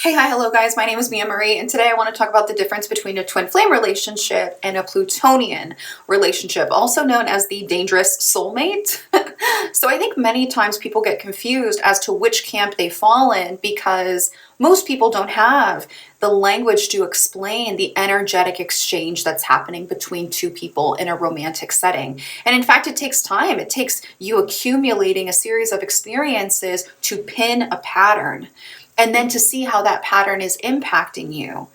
Hey, hi, hello guys, my name is Mia Marie, and today I want to talk about the difference between a twin flame relationship and a Plutonian relationship, also known as the dangerous soulmate. So I think many times people get confused as to which camp they fall in because most people don't have the language to explain the energetic exchange that's happening between two people in a romantic setting. And in fact, it takes time. It takes you accumulating a series of experiences to pin a pattern and then to see how that pattern is impacting you.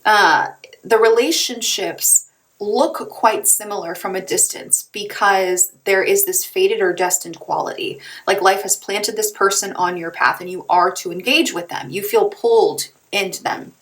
The relationships look quite similar from a distance because there is this fated or destined quality. Like life has planted this person on your path and you are to engage with them. You feel pulled into them.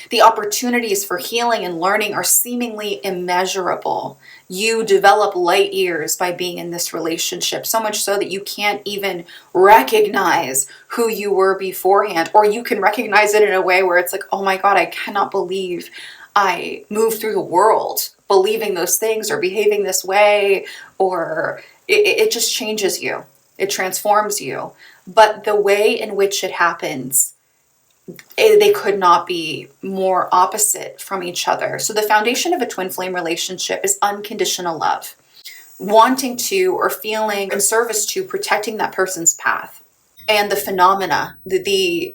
The opportunities for healing and learning are seemingly immeasurable. You develop light years by being in this relationship, so much so that you can't even recognize who you were beforehand, or you can recognize it in a way where it's like, oh my God, I cannot believe I moved through the world believing those things or behaving this way, or it just changes you. It transforms you. But the way in which it happens, they could not be more opposite from each other. So the foundation of a twin flame relationship is unconditional love, wanting to or feeling in service to protecting that person's path. And the phenomena, the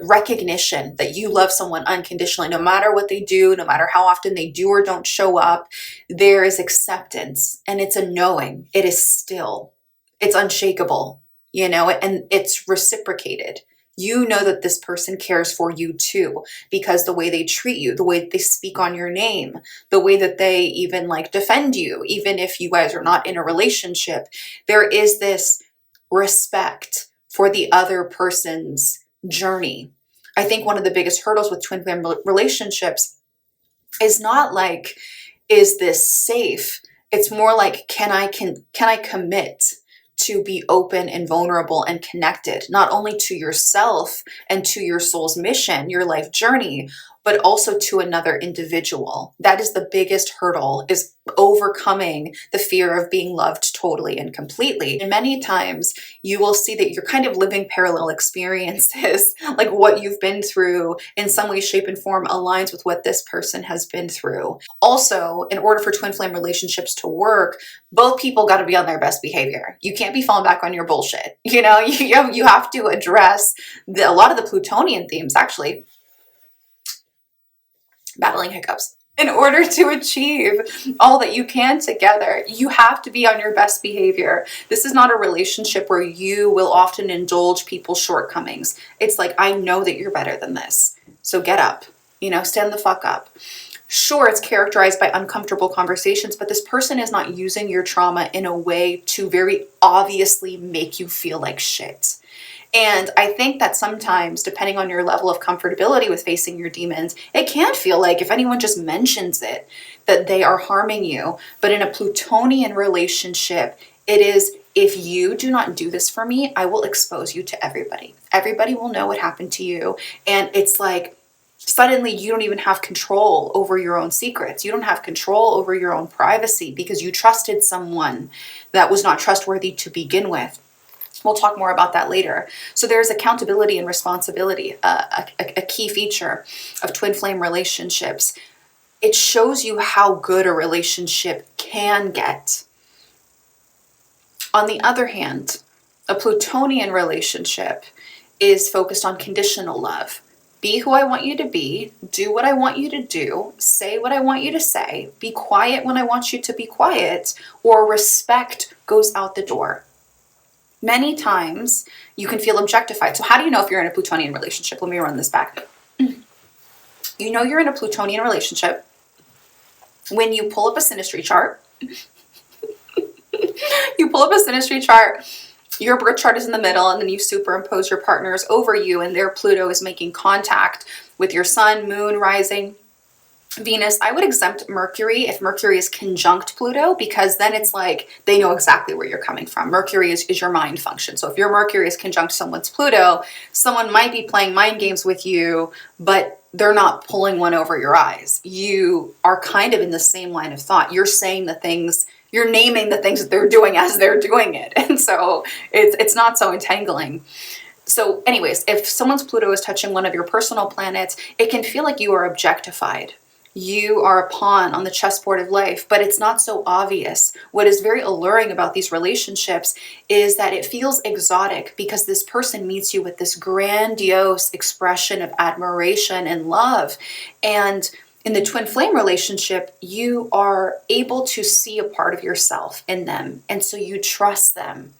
recognition that you love someone unconditionally, no matter what they do, no matter how often they do or don't show up, there is acceptance, and it's a knowing. It is still, it's unshakable, and it's reciprocated. You know that this person cares for you too, because the way they treat you, the way that they speak on your name, the way that they even defend you, even if you guys are not in a relationship, there is this respect for the other person's journey. I think one of the biggest hurdles with twin flame relationships is not is this safe? It's more like, can I commit to be open and vulnerable and connected, not only to yourself and to your soul's mission, your life journey, but also to another individual. That is the biggest hurdle, is overcoming the fear of being loved totally and completely. And many times you will see that you're kind of living parallel experiences, like what you've been through in some way, shape, and form aligns with what this person has been through. Also, in order for twin flame relationships to work, both people got to be on their best behavior. You can't be falling back on your bullshit. You have to address a lot of the Plutonian themes, actually. Battling hiccups. In order to achieve all that you can together, you have to be on your best behavior. This is not a relationship where you will often indulge people's shortcomings. It's like, I know that you're better than this, so get up, stand the fuck up. Sure, it's characterized by uncomfortable conversations, but this person is not using your trauma in a way to very obviously make you feel like shit. And I think that sometimes, depending on your level of comfortability with facing your demons, it can feel like if anyone just mentions it, that they are harming you. But in a Plutonian relationship, it is, if you do not do this for me, I will expose you to everybody. Everybody will know what happened to you. And it's like, suddenly you don't even have control over your own secrets. You don't have control over your own privacy because you trusted someone that was not trustworthy to begin with. We'll talk more about that later. So there's accountability and responsibility, a key feature of twin flame relationships. It shows you how good a relationship can get. On the other hand, a Plutonian relationship is focused on conditional love. Be who I want you to be, do what I want you to do, say what I want you to say, be quiet when I want you to be quiet, or respect goes out the door. Many times you can feel objectified. So how do you know if you're in a Plutonian relationship? Let me run this back. You know you're in a Plutonian relationship when you pull up a Synastry chart. You pull up a Synastry chart, your birth chart is in the middle, and then you superimpose your partners over you, and their Pluto is making contact with your sun, moon, rising, Venus. I would exempt Mercury if Mercury is conjunct Pluto, because then it's like they know exactly where you're coming from. Mercury is your mind function. So if your Mercury is conjunct someone's Pluto, someone might be playing mind games with you, but they're not pulling one over your eyes. You are kind of in the same line of thought. You're saying the things, you're naming the things that they're doing as they're doing it. And so it's not so entangling. So anyways, if someone's Pluto is touching one of your personal planets, it can feel like you are objectified. You are a pawn on the chessboard of life, but it's not so obvious. What is very alluring about these relationships is that it feels exotic because this person meets you with this grandiose expression of admiration and love. And in the twin flame relationship, you are able to see a part of yourself in them. And so you trust them.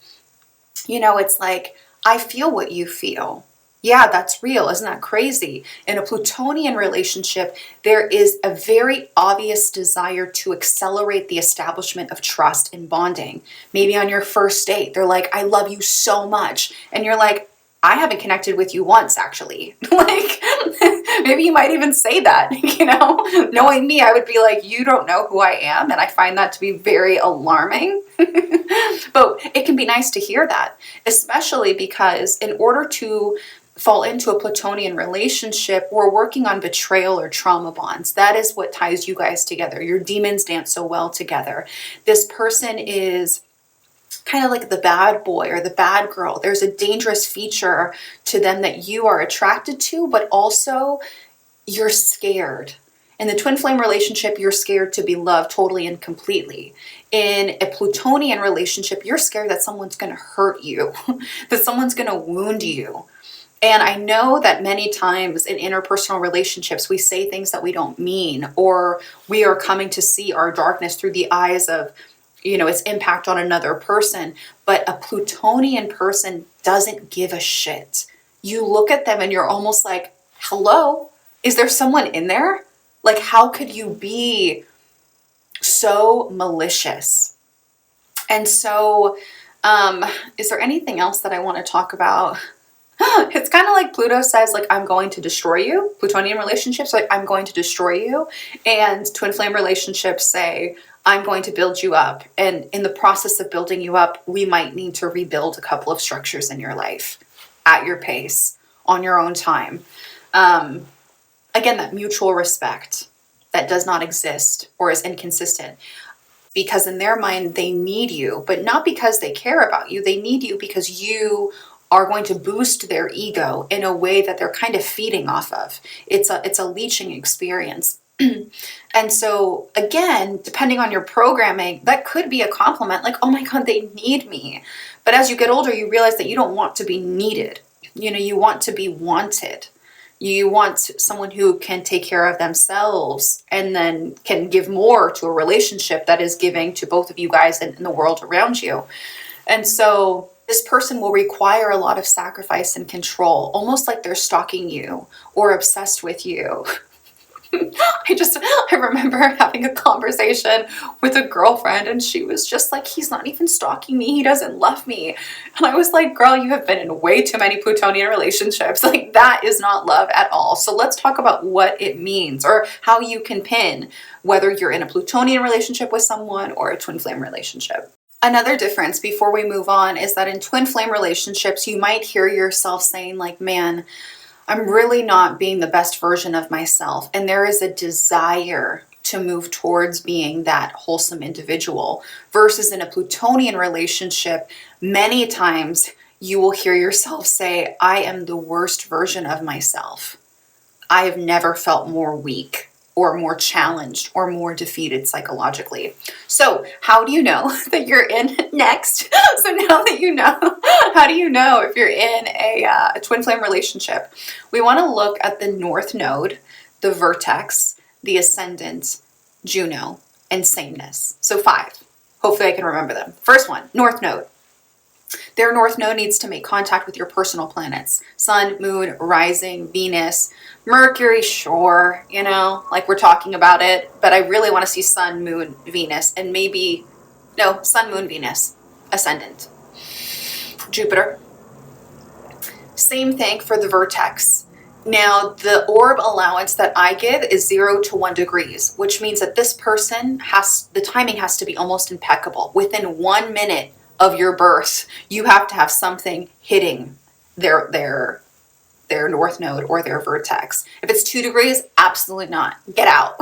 You know, it's like, I feel what you feel. Yeah, that's real. Isn't that crazy? In a Plutonian relationship, there is a very obvious desire to accelerate the establishment of trust and bonding. Maybe on your first date, they're like, I love you so much. And you're like, I haven't connected with you once, actually. Like, maybe you might even say that, you know? Knowing me, I would be like, you don't know who I am. And I find that to be very alarming. But it can be nice to hear that, especially because in order to fall into a Plutonian relationship, we're working on betrayal or trauma bonds. That is what ties you guys together. Your demons dance so well together. This person is kind of like the bad boy or the bad girl. There's a dangerous feature to them that you are attracted to, but also you're scared. In the twin flame relationship, you're scared to be loved totally and completely. In a Plutonian relationship, you're scared that someone's going to hurt you, that someone's going to wound you. And I know that many times in interpersonal relationships, we say things that we don't mean, or we are coming to see our darkness through the eyes of, you know, its impact on another person. But a Plutonian person doesn't give a shit. You look at them and you're almost like, hello, is there someone in there? Like, how could you be so malicious? And so, is there anything else that I want to talk about? It's kind of like Pluto says, like, I'm going to destroy you. Plutonian relationships, like, I'm going to destroy you. And twin flame relationships say, I'm going to build you up. And in the process of building you up, we might need to rebuild a couple of structures in your life at your pace, on your own time. Again, that mutual respect that does not exist or is inconsistent. Because in their mind, they need you, but not because they care about you. They need you because you are going to boost their ego in a way that they're kind of feeding off of. It's a leeching experience. And so again, depending on your programming, that could be a compliment, like, oh my God, they need me. But as you get older, you realize that you don't want to be needed. You know, you want to be wanted. You want someone who can take care of themselves and then can give more to a relationship that is giving to both of you guys and the world around you. And so this person will require a lot of sacrifice and control, almost like they're stalking you or obsessed with you. I remember having a conversation with a girlfriend and she was just like, he's not even stalking me. He doesn't love me. And I was like, girl, you have been in way too many Plutonian relationships. Like, that is not love at all. So let's talk about what it means or how you can pin whether you're in a Plutonian relationship with someone or a twin flame relationship. Another difference before we move on is that in twin flame relationships, you might hear yourself saying like, man, I'm really not being the best version of myself. And there is a desire to move towards being that wholesome individual. Versus in a Plutonian relationship, many times you will hear yourself say, I am the worst version of myself. I have never felt more weak or more challenged or more defeated psychologically. So how do you know that you're in next? So now that you know, how do you know if you're in a twin flame relationship? We want to look at the North Node, the Vertex, the Ascendant, Juno, and Sameness. So 5. Hopefully I can remember them. First one, North Node. Their North Node needs to make contact with your personal planets. Sun, Moon, Rising, Venus, Mercury, sure, you know, like we're talking about it. But I really want to see Sun, Moon, Venus, and maybe, no, Sun, Moon, Venus, Ascendant, Jupiter. Same thing for the Vertex. Now, the orb allowance that I give is 0 to 1 degrees, which means that this person the timing has to be almost impeccable. Within 1 minute of your birth, you have to have something hitting their North Node or their Vertex. If it's 2 degrees, absolutely not. Get out.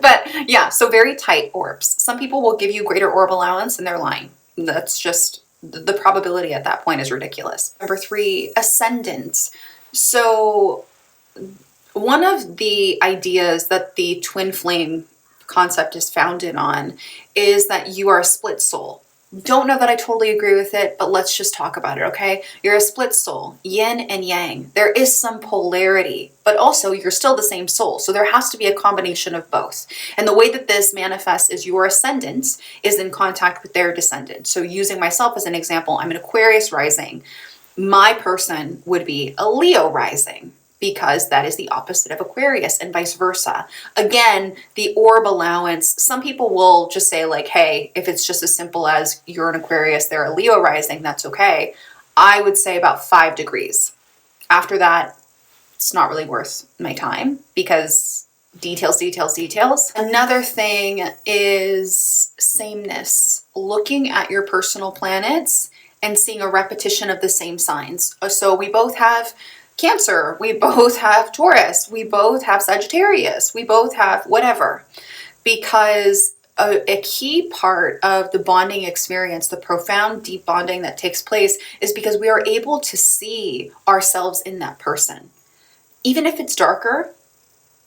But yeah, so very tight orbs. Some people will give you greater orb allowance and they're lying. That's just the probability at that point is ridiculous. Number 3, Ascendant. So one of the ideas that the twin flame concept is founded on is that you are a split soul. Don't know that I totally agree with it, but let's just talk about it, okay? You're a split soul, yin and yang. There is some polarity, but also you're still the same soul. So there has to be a combination of both. And the way that this manifests is your ascendant is in contact with their descendant. So using myself as an example, I'm an Aquarius rising. My person would be a Leo rising, because that is the opposite of Aquarius, and vice versa. Again, the orb allowance, some people will just say like, hey, if it's just as simple as you're an Aquarius, they're a Leo rising, that's okay. I would say about 5 degrees. After that, it's not really worth my time, because details, details, details. Another thing is sameness. Looking at your personal planets and seeing a repetition of the same signs. So we both have Cancer, we both have Taurus, we both have Sagittarius, we both have whatever. Because a key part of the bonding experience, the profound deep bonding that takes place, is because we are able to see ourselves in that person. Even if it's darker,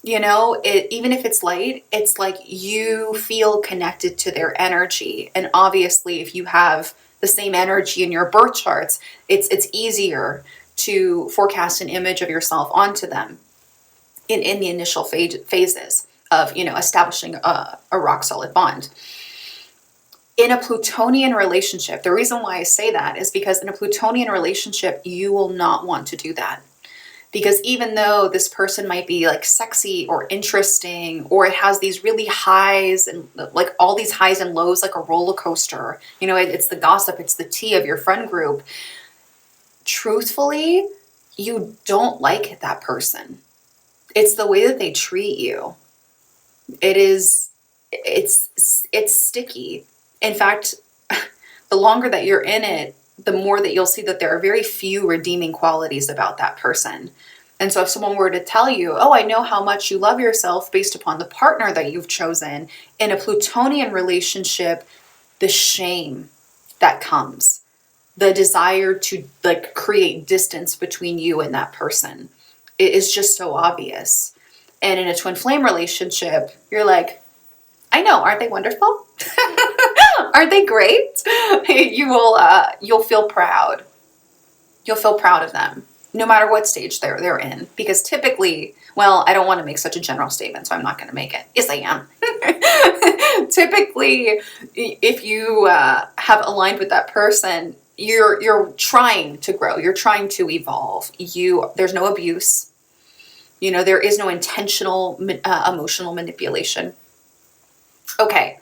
even if it's light, it's like you feel connected to their energy. And obviously, if you have the same energy in your birth charts, it's easier to forecast an image of yourself onto them in the initial phases of, establishing a rock solid bond. In a Plutonian relationship, the reason why I say that is because in a Plutonian relationship, you will not want to do that. Because even though this person might be like sexy or interesting, or it has these really highs and like all these highs and lows, like a roller coaster, it's the gossip, it's the tea of your friend group. Truthfully, you don't like that person. It's the way that they treat you. It's sticky. In fact, the longer that you're in it, the more that you'll see that there are very few redeeming qualities about that person. And so if someone were to tell you, oh, I know how much you love yourself based upon the partner that you've chosen, in a Plutonian relationship, the shame that comes, the desire to like create distance between you and that person, it is just so obvious. And in a twin flame relationship, you're like, I know, aren't they wonderful? Aren't they great? You'll feel proud. You'll feel proud of them, no matter what stage they're in. Because typically, well, I don't want to make such a general statement, so I'm not going to make it. Yes, I am. Typically, if you have aligned with that person, you're trying to grow. You're trying to evolve. There's no abuse. There is no intentional emotional manipulation. Okay.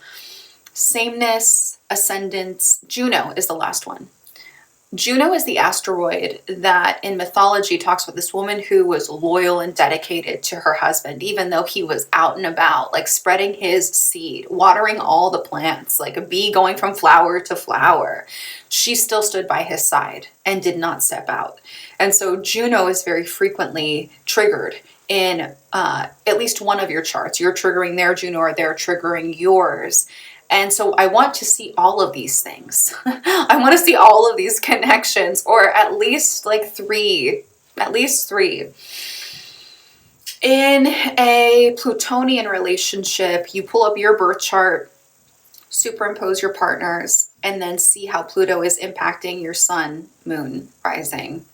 Sameness, ascendants. Juno is the last one. Juno is the asteroid that in mythology talks about this woman who was loyal and dedicated to her husband, even though he was out and about, like spreading his seed, watering all the plants, like a bee going from flower to flower. She still stood by his side and did not step out. And so Juno is very frequently triggered in at least one of your charts. You're triggering their Juno or they're triggering yours. And so I want to see all of these things. I want to see all of these connections, or at least like 3. At least 3. In a Plutonian relationship, you pull up your birth chart, superimpose your partners, and then see how Pluto is impacting your sun, moon, rising,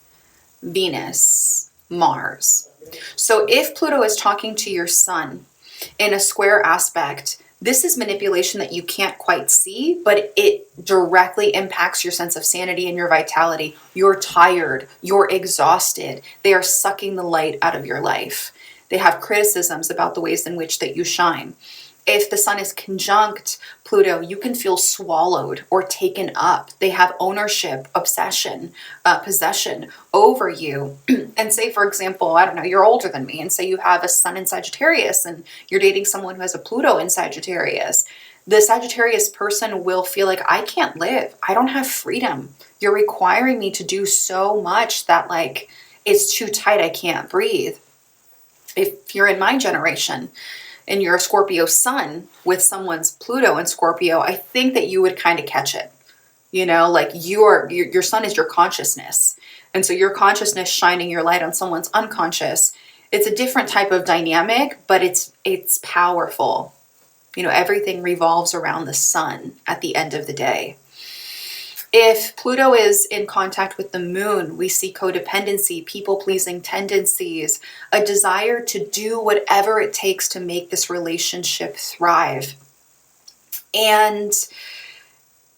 Venus, Mars. So if Pluto is talking to your sun in a square aspect, this is manipulation that you can't quite see, but it directly impacts your sense of sanity and your vitality. You're tired. You're exhausted. They are sucking the light out of your life. They have criticisms about the ways in which that you shine. If the sun is conjunct Pluto, you can feel swallowed or taken up. They have ownership, obsession, possession over you. And say, for example, I don't know, you're older than me, and say you have a sun in Sagittarius and you're dating someone who has a Pluto in Sagittarius. The Sagittarius person will feel like, I can't live. I don't have freedom. You're requiring me to do so much that like it's too tight. I can't breathe. If you're in my generation, and you're a Scorpio sun with someone's Pluto in Scorpio, I think that you would kind of catch it. You know, like your sun is your consciousness. And so your consciousness shining your light on someone's unconscious, it's a different type of dynamic, but it's powerful. You know, everything revolves around the sun at the end of the day. If Pluto is in contact with the moon, we see codependency, people-pleasing tendencies, a desire to do whatever it takes to make this relationship thrive. And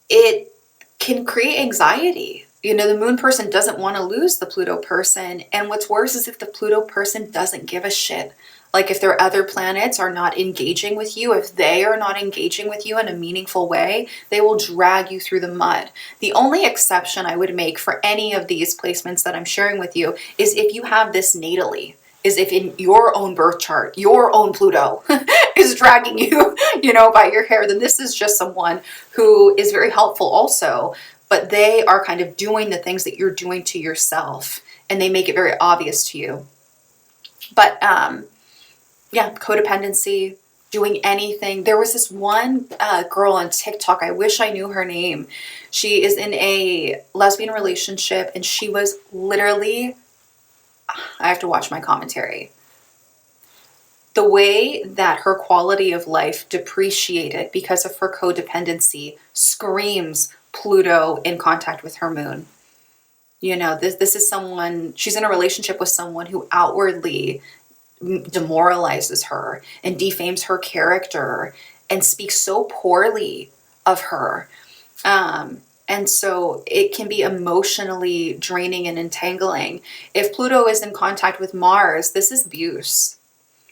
it can create anxiety. You know, the moon person doesn't want to lose the Pluto person. And what's worse is if the Pluto person doesn't give a shit. Like if their other planets are not engaging with you, if they are not engaging with you in a meaningful way, they will drag you through the mud. The only exception I would make for any of these placements that I'm sharing with you is if you have this natally, is if in your own birth chart, your own Pluto is dragging you, you know, by your hair, then this is just someone who is very helpful also, but they are kind of doing the things that you're doing to yourself and they make it very obvious to you. But, yeah, codependency, doing anything. There was this one girl on TikTok, I wish I knew her name. She is in a lesbian relationship and she was literally, I have to watch my commentary. The way that her quality of life depreciated because of her codependency screams Pluto in contact with her moon. You know, this is someone, she's in a relationship with someone who outwardly demoralizes her and defames her character and speaks so poorly of her. And so it can be emotionally draining and entangling. If Pluto is in contact with Mars, this is abuse.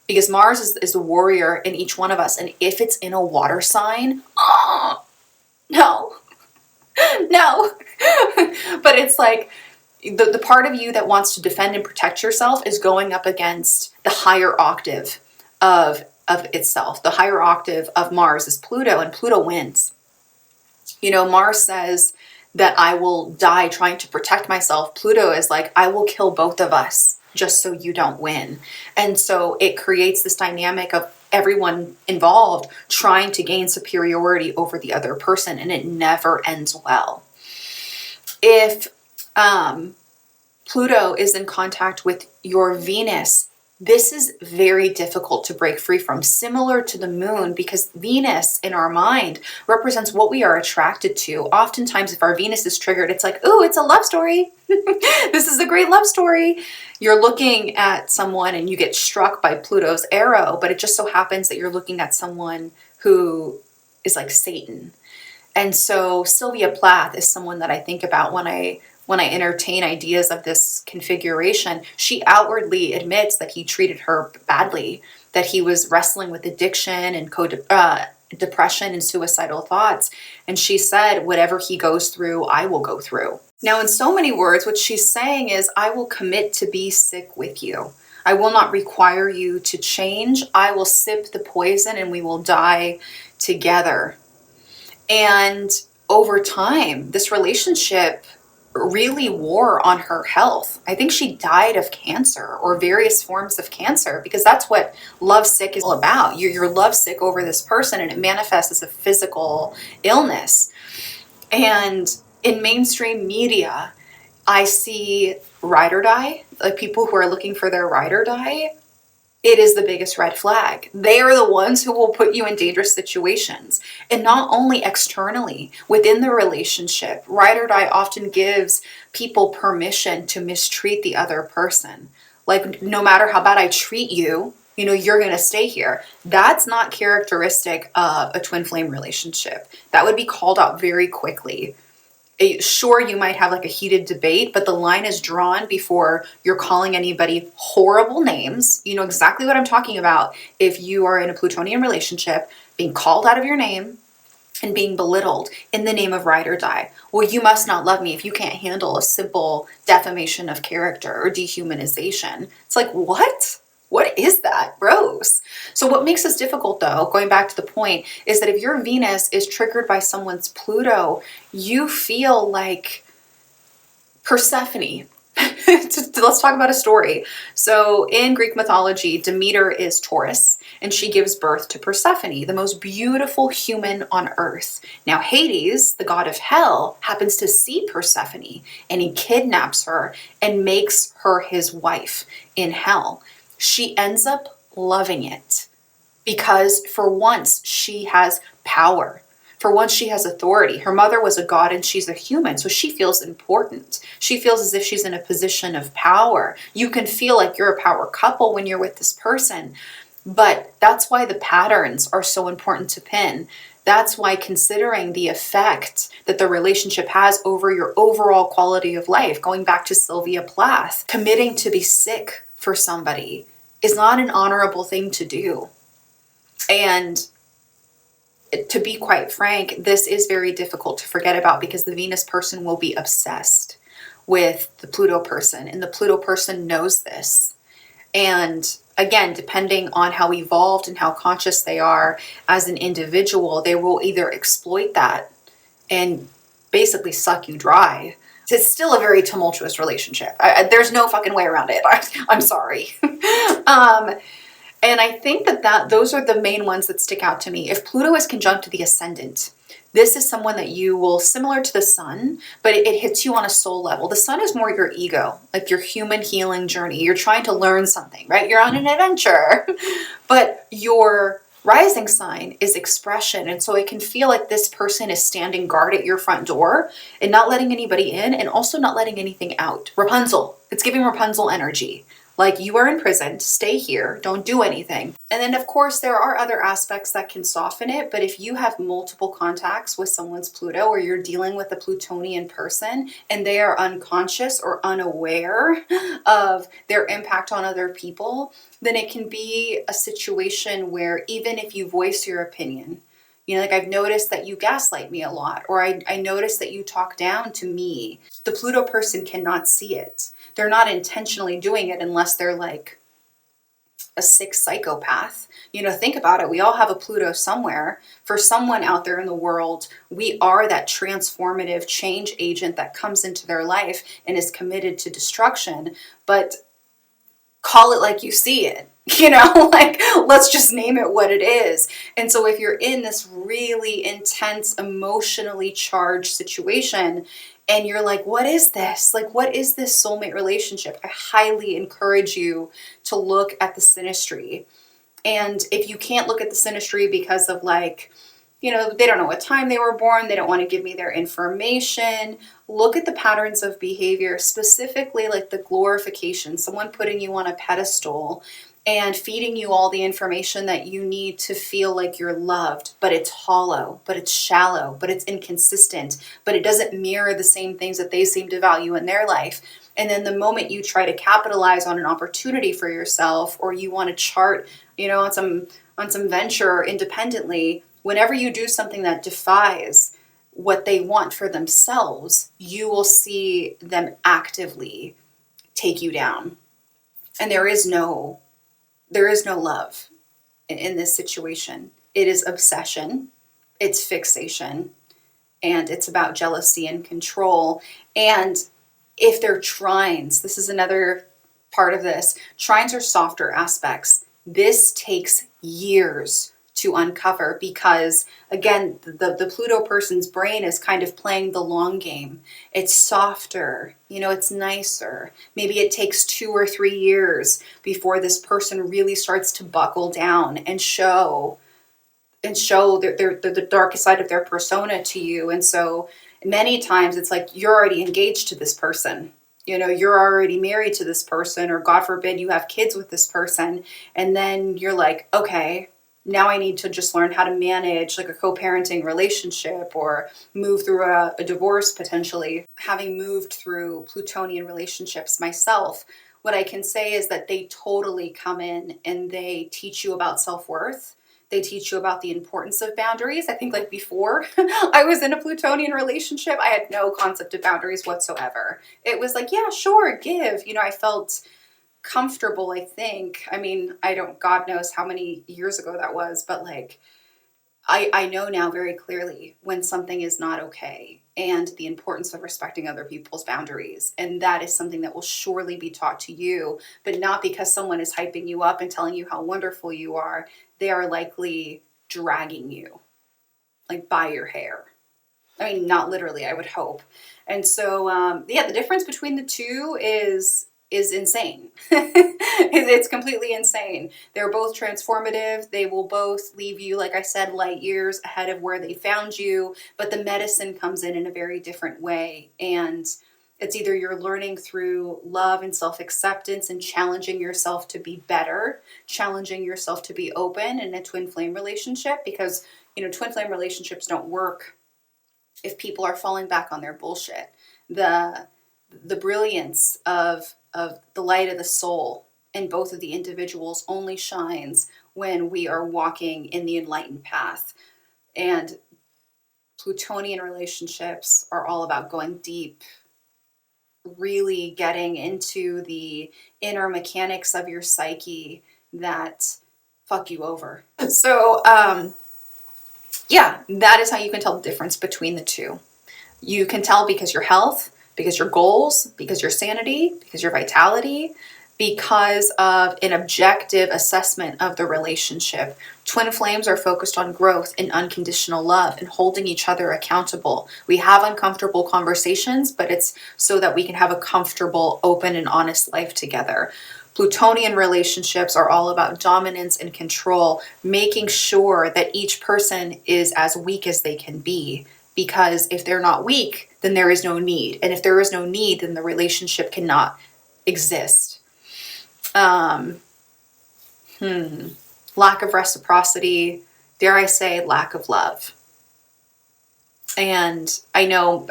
Because Mars is the warrior in each one of us. And if it's in a water sign, oh, no, no. But it's like, the part of you that wants to defend and protect yourself is going up against the higher octave of itself. The higher octave of Mars is Pluto, and Pluto wins. You know, Mars says that I will die trying to protect myself. Pluto is like, I will kill both of us just so you don't win. And so it creates this dynamic of everyone involved trying to gain superiority over the other person, and it never ends well. If Pluto is in contact with your Venus, this is very difficult to break free from, similar to the moon, because Venus in our mind represents what we are attracted to. Oftentimes, if our Venus is triggered, it's like, ooh, it's a love story. This is a great love story. You're looking at someone and you get struck by Pluto's arrow, but it just so happens that you're looking at someone who is like Satan. And so Sylvia Plath is someone that I think about when I entertain ideas of this configuration. She outwardly admits that he treated her badly, that he was wrestling with addiction and depression and suicidal thoughts. And she said, whatever he goes through, I will go through. Now, in so many words, what she's saying is, I will commit to be sick with you. I will not require you to change. I will sip the poison and we will die together. And over time, this relationship really wore on her health. I think she died of cancer or various forms of cancer, because that's what lovesick is all about. You're lovesick over this person and it manifests as a physical illness. And in mainstream media, I see ride or die, like people who are looking for their ride or die. It is the biggest red flag. They are the ones who will put you in dangerous situations. And not only externally, within the relationship, ride or die often gives people permission to mistreat the other person. Like, no matter how bad I treat you, you know, you're going to stay here. That's not characteristic of a twin flame relationship. That would be called out very quickly. Sure, you might have like a heated debate, but the line is drawn before you're calling anybody horrible names. You know exactly what I'm talking about. If you are in a Plutonian relationship, being called out of your name and being belittled in the name of ride or die. Well, you must not love me if you can't handle a simple defamation of character or dehumanization. It's like, what? What is that? Gross. So what makes this difficult, though, going back to the point, is that if your Venus is triggered by someone's Pluto, you feel like Persephone. let's talk about a story. So in Greek mythology, Demeter is Taurus, and she gives birth to Persephone, the most beautiful human on earth. Now Hades, the god of hell, happens to see Persephone, and he kidnaps her and makes her his wife in hell. She ends up loving it because for once she has power. For once, she has authority. Her mother was a god and she's a human, so she feels important. She feels as if she's in a position of power. You can feel like you're a power couple when you're with this person, but that's why the patterns are so important to pin. That's why considering the effect that the relationship has over your overall quality of life, going back to Sylvia Plath, committing to be sick for somebody is not an honorable thing to do. And to be quite frank, this is very difficult to forget about because the Venus person will be obsessed with the Pluto person, and the Pluto person knows this. And again, depending on how evolved and how conscious they are as an individual, they will either exploit that and basically suck you dry. It's still a very tumultuous relationship. There's no fucking way around it. I'm sorry. And I think that those are the main ones that stick out to me. If Pluto is conjunct to the Ascendant, this is someone that you will, similar to the sun, but it hits you on a soul level. The sun is more your ego, like your human healing journey. You're trying to learn something, right? You're on an adventure. But your rising sign is expression. And so it can feel like this person is standing guard at your front door and not letting anybody in and also not letting anything out. Rapunzel. It's giving Rapunzel energy. Like, you are in prison, stay here, don't do anything. And then of course there are other aspects that can soften it, but if you have multiple contacts with someone's Pluto, or you're dealing with a Plutonian person and they are unconscious or unaware of their impact on other people, then it can be a situation where even if you voice your opinion, you know, like, I've noticed that you gaslight me a lot, or I noticed that you talk down to me. The Pluto person cannot see it. They're not intentionally doing it unless they're like a sick psychopath. You know, think about it. We all have a Pluto somewhere. For someone out there in the world, we are that transformative change agent that comes into their life and is committed to destruction. But call it like you see it. You know, like, let's just name it what it is. And so if you're in this really intense, emotionally charged situation and you're like, what is this? Like, what is this soulmate relationship? I highly encourage you to look at the synastry. And if you can't look at the synastry because of, like, you know, they don't know what time they were born, they don't want to give me their information, look at the patterns of behavior, specifically like the glorification, someone putting you on a pedestal and feeding you all the information that you need to feel like you're loved, but it's hollow, but it's shallow, but it's inconsistent, but it doesn't mirror the same things that they seem to value in their life. And then the moment you try to capitalize on an opportunity for yourself, or you want to chart, you know, on some venture independently, whenever you do something that defies what they want for themselves, you will see them actively take you down. And there is no love in this situation. It is obsession, it's fixation, and it's about jealousy and control. And if they're trines, this is another part of this. Trines are softer aspects. This takes years to uncover because, again, the Pluto person's brain is kind of playing the long game. It's softer, you know, it's nicer. Maybe it takes 2 or 3 years before this person really starts to buckle down and show the darkest side of their persona to you. And so many times it's like you're already engaged to this person. You know, you're already married to this person, or God forbid you have kids with this person. And then you're like, okay, now I need to just learn how to manage like a co-parenting relationship or move through a divorce potentially. Having moved through Plutonian relationships myself, what I can say is that they totally come in and they teach you about self-worth. They teach you about the importance of boundaries. I think, like, before I was in a Plutonian relationship, I had no concept of boundaries whatsoever. It was like, yeah, sure, give. You know, I felt comfortable, I think. I mean, God knows how many years ago that was, but like, I know now very clearly when something is not okay and the importance of respecting other people's boundaries. And that is something that will surely be taught to you, but not because someone is hyping you up and telling you how wonderful you are. They are likely dragging you, like by your hair. I mean, not literally, I would hope. And so, yeah, the difference between the two is insane. It's completely insane. They're both transformative. They will both leave you, like I said, light years ahead of where they found you, but the medicine comes in a very different way. And it's either you're learning through love and self-acceptance and challenging yourself to be better, challenging yourself to be open in a twin flame relationship, because, twin flame relationships don't work if people are falling back on their bullshit. The brilliance of the light of the soul in both of the individuals only shines when we are walking in the enlightened path. And Plutonian relationships are all about going deep, really getting into the inner mechanics of your psyche that fuck you over. So, yeah, that is how you can tell the difference between the two. You can tell because your health, because your goals, because your sanity, because your vitality, because of an objective assessment of the relationship. Twin flames are focused on growth and unconditional love and holding each other accountable. We have uncomfortable conversations, but it's so that we can have a comfortable, open, and honest life together. Plutonian relationships are all about dominance and control, making sure that each person is as weak as they can be. Because if they're not weak, then there is no need. And if there is no need, then the relationship cannot exist. Lack of reciprocity, dare I say, lack of love. And I know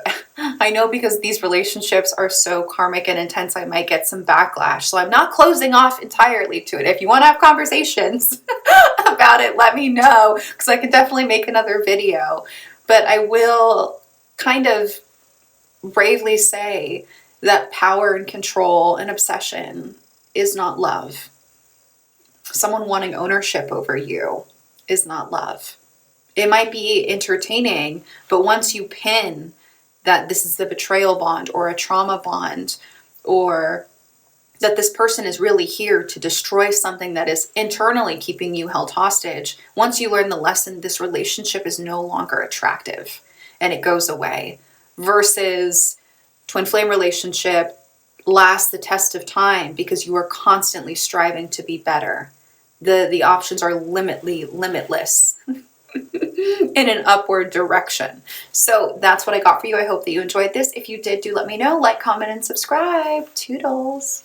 because these relationships are so karmic and intense, I might get some backlash. So I'm not closing off entirely to it. If you want to have conversations about it, let me know, because I can definitely make another video. But I will kind of bravely say that power and control and obsession is not love. Someone wanting ownership over you is not love. It might be entertaining, but once you pin that this is the betrayal bond or a trauma bond, or that this person is really here to destroy something that is internally keeping you held hostage, once you learn the lesson, this relationship is no longer attractive and it goes away. Versus twin flame relationship lasts the test of time because you are constantly striving to be better. The options are limitless. In an upward direction. So that's what I got for you. I hope that you enjoyed this. If you did, do let me know. Like, comment, and subscribe. Toodles.